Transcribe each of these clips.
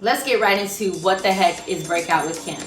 Let's get right into what the heck is Breakout with Kim.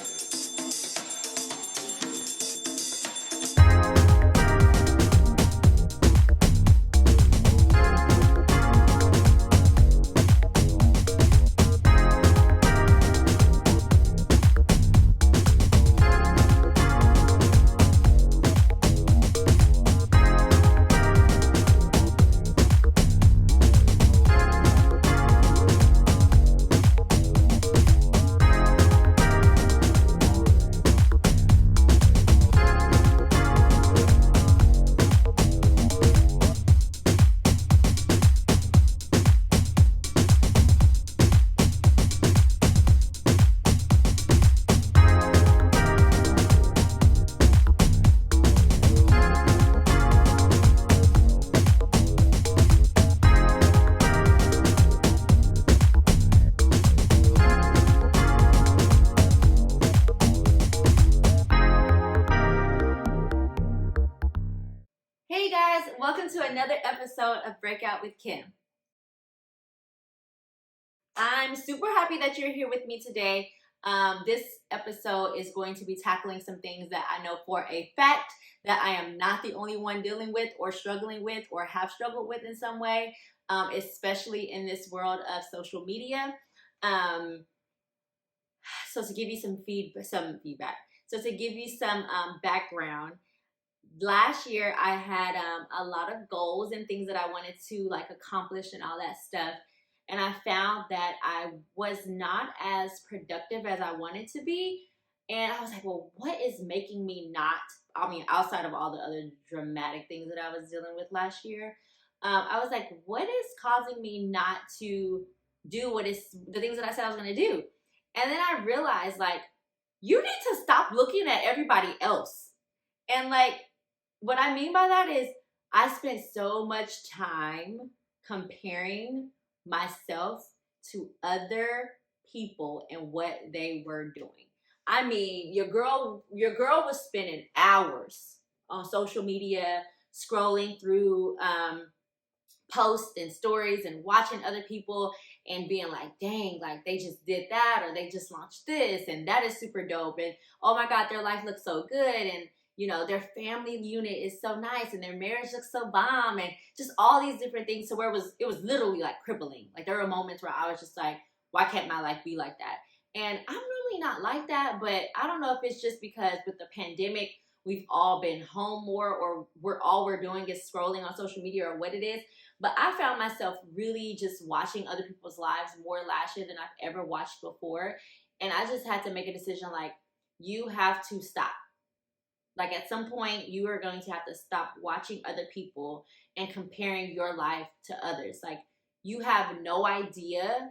Hey guys, welcome to another episode of Breakout with Kim. I'm super happy that you're here with me today. This episode is going to be tackling some things that I know for a fact that I am not the only one dealing with or struggling with or have struggled with in some way, especially in this world of social media. So to give you some feedback, so to give you some background, last year I had a lot of goals and things that I wanted to like accomplish and all that stuff. And I found that I was not as productive as I wanted to be. And I was like, well, what is making me not, outside of all the other dramatic things that I was dealing with last year, I was like, what is causing me not to do what is the things that I said I was going to do? And then I realized, like, you need to stop looking at everybody else. And like, what I mean by that is I spent so much time comparing myself to other people and what they were doing. I mean, your girl was spending hours on social media, scrolling through posts and stories and watching other people and being like, dang, like they just did that or they just launched this and that is super dope. And oh my God, their life looks so good. And you know, their family unit is so nice and their marriage looks so bomb and just all these different things. So where it was literally like crippling. Like there were moments where I was just like, why can't my life be like that? And I'm really not like that, but I don't know if it's just because with the pandemic, we've all been home more or we're doing is scrolling on social media or what it is. But I found myself really just watching other people's lives more last year than I've ever watched before. And I just had to make a decision like, you have to stop. Like at some point, you are going to have to stop watching other people and comparing your life to others. Like you have no idea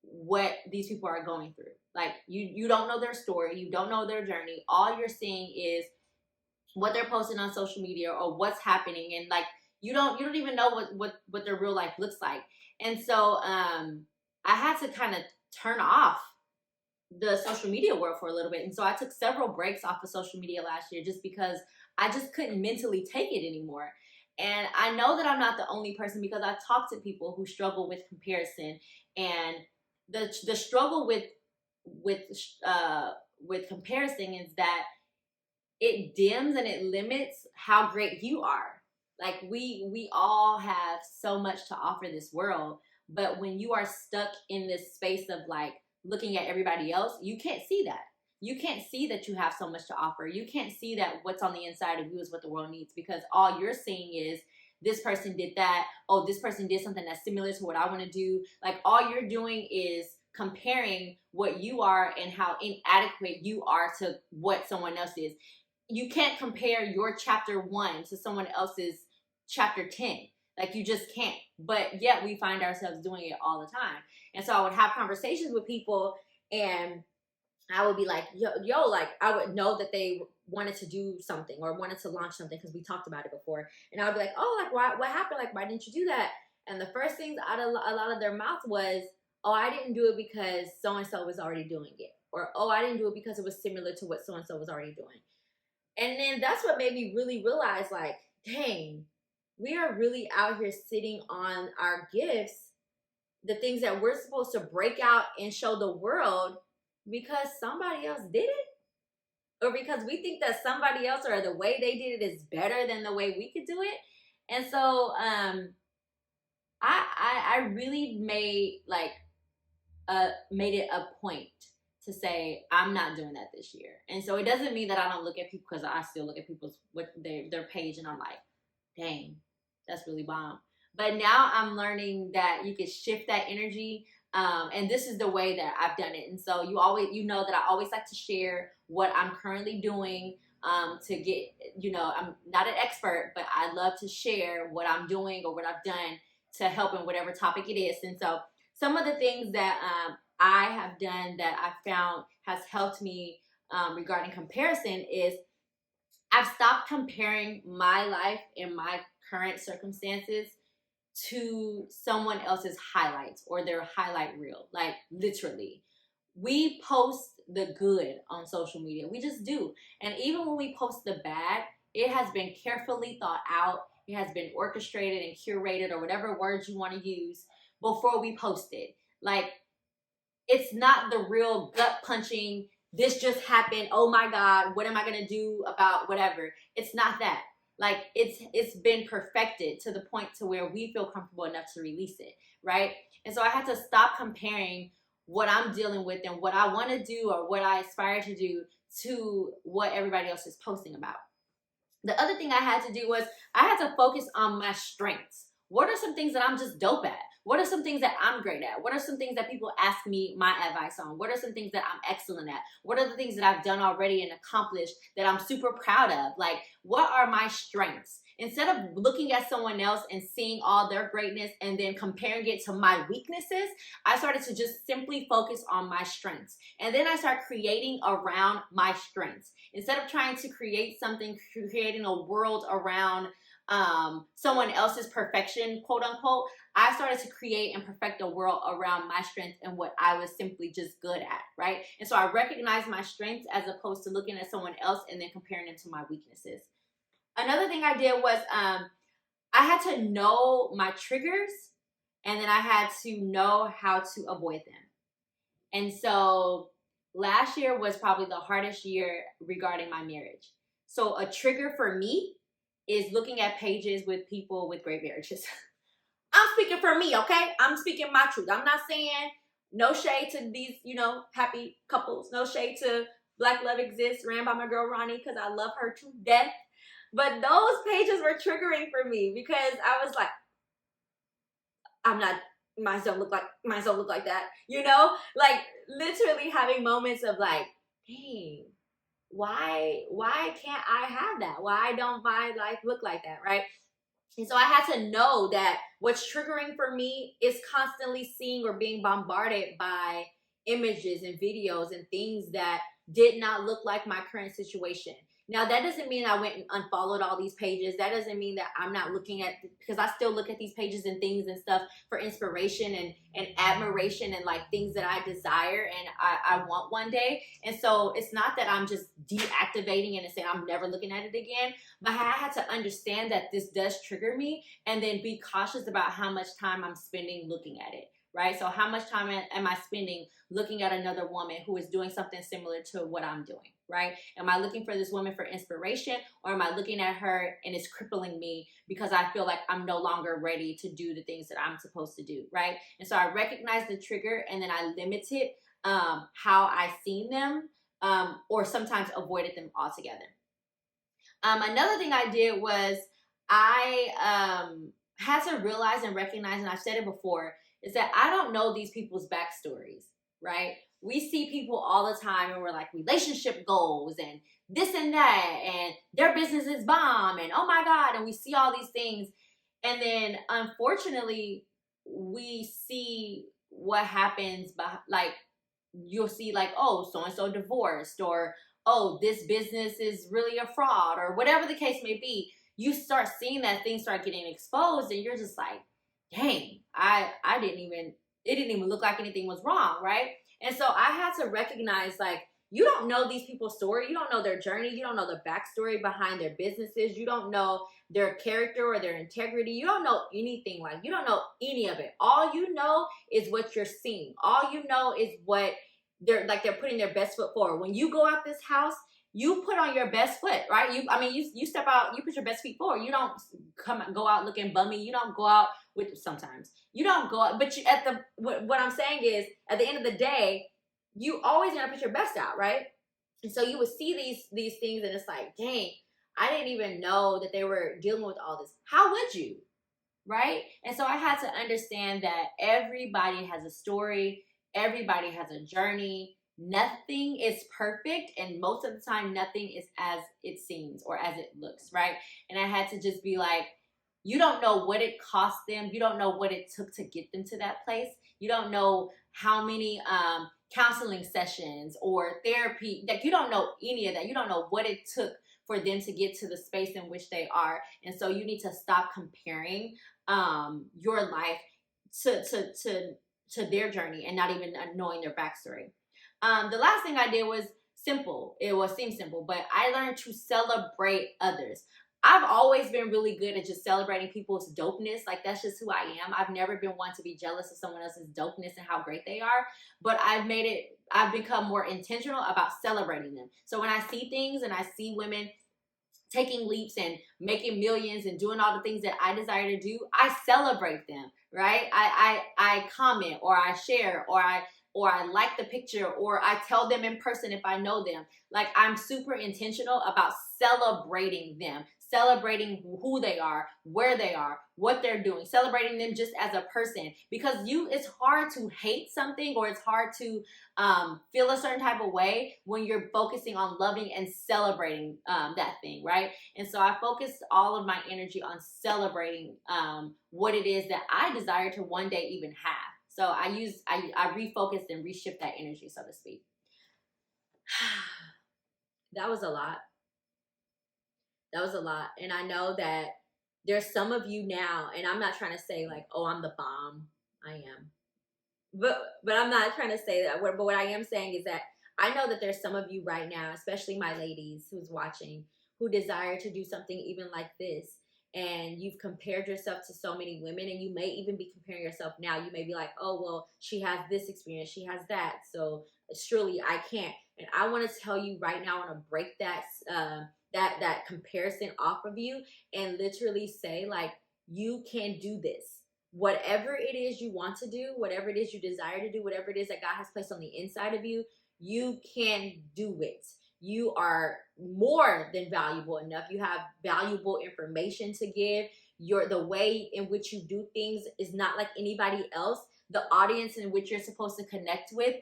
what these people are going through. Like you don't know their story, you don't know their journey. All you're seeing is what they're posting on social media or what's happening, and like you don't even know what their real life looks like. And so I had to kind of turn off the social media world for a little bit. And so I took several breaks off of social media last year just because I just couldn't mentally take it anymore. And I know that I'm not the only person because I've talked to people who struggle with comparison, and the struggle with with comparison is that it dims and it limits how great you are. Like we all have so much to offer this world, but when you are stuck in this space of like looking at everybody else, you can't see that. You can't see that you have so much to offer. You can't see that what's on the inside of you is what the world needs, because all you're seeing is this person did that. Oh, this person did something that's similar to what I want to do. Like all you're doing is comparing what you are and how inadequate you are to what someone else is. You can't compare your chapter 1 to someone else's chapter 10. Like you just can't. But yet we find ourselves doing it all the time. And so I would have conversations with people and I would be like, yo, like I would know that they wanted to do something or wanted to launch something because we talked about it before. And I would be like, oh, like what happened? Like, why didn't you do that? And the first things out of a lot of their mouths was, oh, I didn't do it because so-and-so was already doing it. Or, oh, I didn't do it because it was similar to what so-and-so was already doing. And then that's what made me really realize, like, dang, we are really out here sitting on our gifts the things that we're supposed to break out and show the world because somebody else did it, or because we think that somebody else or the way they did it is better than the way we could do it. And so I really made it a point to say I'm not doing that this year. And so it doesn't mean that I don't look at people, because I still look at people's their page and I'm like, dang, that's really bomb. But now I'm learning that you can shift that energy. And this is the way that I've done it. And so you know that I always like to share what I'm currently doing, to get, I'm not an expert, but I love to share what I'm doing or what I've done to help in whatever topic it is. And so some of the things that I have done that I found has helped me regarding comparison is I've stopped comparing my life and my current circumstances to someone else's highlights or their highlight reel. Like, literally, we post the good on social media. We just do. And even when we post the bad, it has been carefully thought out. It has been orchestrated and curated, or whatever words you want to use, before we post it. Like, it's not the real gut punching, this just happened, oh my God, what am I gonna do about whatever? It's not that. Like, it's been perfected to the point to where we feel comfortable enough to release it, right? And so I had to stop comparing what I'm dealing with and what I want to do or what I aspire to do to what everybody else is posting about. The other thing I had to do was I had to focus on my strengths. What are some things that I'm just dope at? What are some things that I'm great at? What are some things that people ask me my advice on? What are some things that I'm excellent at? What are the things that I've done already and accomplished that I'm super proud of? Like, what are my strengths? Instead of looking at someone else and seeing all their greatness and then comparing it to my weaknesses, I started to just simply focus on my strengths. And then I started creating around my strengths. Instead of trying to create something, creating a world around someone else's perfection, quote unquote, I started to create and perfect a world around my strengths and what I was simply just good at, right? And so I recognized my strengths as opposed to looking at someone else and then comparing them to my weaknesses. Another thing I did was I had to know my triggers, and then I had to know how to avoid them. And so last year was probably the hardest year regarding my marriage. So a trigger for me is looking at pages with people with great marriages. I'm speaking for me, okay? I'm speaking my truth. I'm not saying no shade to these, happy couples. No shade to Black Love Exists, ran by my girl Ronnie, because I love her to death. But those pages were triggering for me because I was like, mine don't look like that, like literally having moments of like, dang, why can't I have that? Why don't my life look like that, right? And so I had to know that what's triggering for me is constantly seeing or being bombarded by images and videos and things that did not look like my current situation. Now, that doesn't mean I went and unfollowed all these pages. That doesn't mean that I'm not looking at, because I still look at these pages and things and stuff for inspiration and admiration and like things that I desire and I want one day. And so it's not that I'm just deactivating it and saying I'm never looking at it again, but I had to understand that this does trigger me and then be cautious about how much time I'm spending looking at it. Right? So how much time am I spending looking at another woman who is doing something similar to what I'm doing, right? Am I looking for this woman for inspiration, or am I looking at her and it's crippling me because I feel like I'm no longer ready to do the things that I'm supposed to do, right? And so I recognize the trigger and then I limited how I seen them, or sometimes avoided them altogether. Another thing I did was I had to realize and recognize, and I've said it before, is that I don't know these people's backstories, right? We see people all the time and we're like, relationship goals and this and that, and their business is bomb, and oh my God, and we see all these things. And then unfortunately, we see what happens, like you'll see like, oh, so-and-so divorced, or oh, this business is really a fraud, or whatever the case may be. You start seeing that things start getting exposed and you're just like, dang, it didn't even look like anything was wrong, right? And so I had to recognize like, you don't know these people's story. You don't know their journey. You don't know the backstory behind their businesses. You don't know their character or their integrity. You don't know anything. Like, you don't know any of it. All you know is what you're seeing. All you know is what they're putting their best foot forward. When you go out this house, you put on your best foot, right? You step out, you put your best feet forward. You don't go out looking bummy. You don't go out with, sometimes you don't go out, but what I'm saying is, at the end of the day, you always gonna put your best out, right? And so you would see these things, and it's like, dang, I didn't even know that they were dealing with all this. How would you, right? And so I had to understand that everybody has a story, everybody has a journey. Nothing is perfect, and most of the time, nothing is as it seems or as it looks, right? And I had to just be like, you don't know what it cost them. You don't know what it took to get them to that place. You don't know how many counseling sessions or therapy, like, you don't know any of that. You don't know what it took for them to get to the space in which they are. And so you need to stop comparing your life to their journey and not even knowing their backstory. The last thing I did was simple. It seemed simple, but I learned to celebrate others. I've always been really good at just celebrating people's dopeness. Like, that's just who I am. I've never been one to be jealous of someone else's dopeness and how great they are. But I've become more intentional about celebrating them. So when I see things and I see women taking leaps and making millions and doing all the things that I desire to do, I celebrate them, right? I comment, or I share, or I like the picture, or I tell them in person if I know them. Like, I'm super intentional about celebrating them, celebrating who they are, where they are, what they're doing, celebrating them just as a person. Because it's hard to hate something, or it's hard to feel a certain type of way when you're focusing on loving and celebrating that thing, right? And so I focused all of my energy on celebrating what it is that I desire to one day even have. So I refocused and reshift that energy, so to speak. That was a lot. That was a lot. And I know that there's some of you now, and I'm not trying to say like, oh, I'm the bomb. I am. But I'm not trying to say that. But what I am saying is that I know that there's some of you right now, especially my ladies who's watching, who desire to do something even like this. And you've compared yourself to so many women, and you may even be comparing yourself now. You may be like, oh, well, she has this experience, she has that, so surely I can't. And I want to tell you right now, I want to break that comparison off of you and literally say, like, you can do this. Whatever it is you want to do, whatever it is you desire to do, whatever it is that God has placed on the inside of you, you can do it. You are more than valuable enough. You have valuable information to give. The way in which you do things is not like anybody else. The audience in which you're supposed to connect with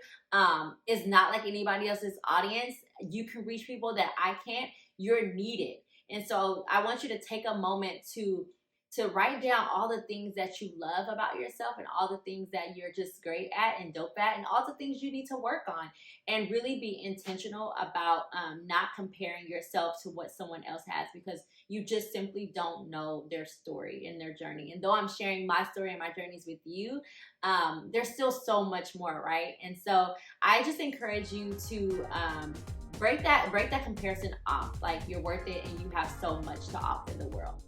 is not like anybody else's audience. You can reach people that I can't. You're needed. And so I want you to take a moment to write down all the things that you love about yourself, and all the things that you're just great at and dope at, and all the things you need to work on, and really be intentional about not comparing yourself to what someone else has, because you just simply don't know their story and their journey. And though I'm sharing my story and my journeys with you, there's still so much more, right? And so I just encourage you to break that comparison off. Like, you're worth it, and you have so much to offer the world.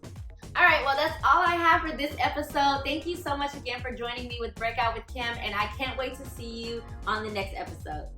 All right, well, that's all I have for this episode. Thank you so much again for joining me with Breakout with Kim, and I can't wait to see you on the next episode.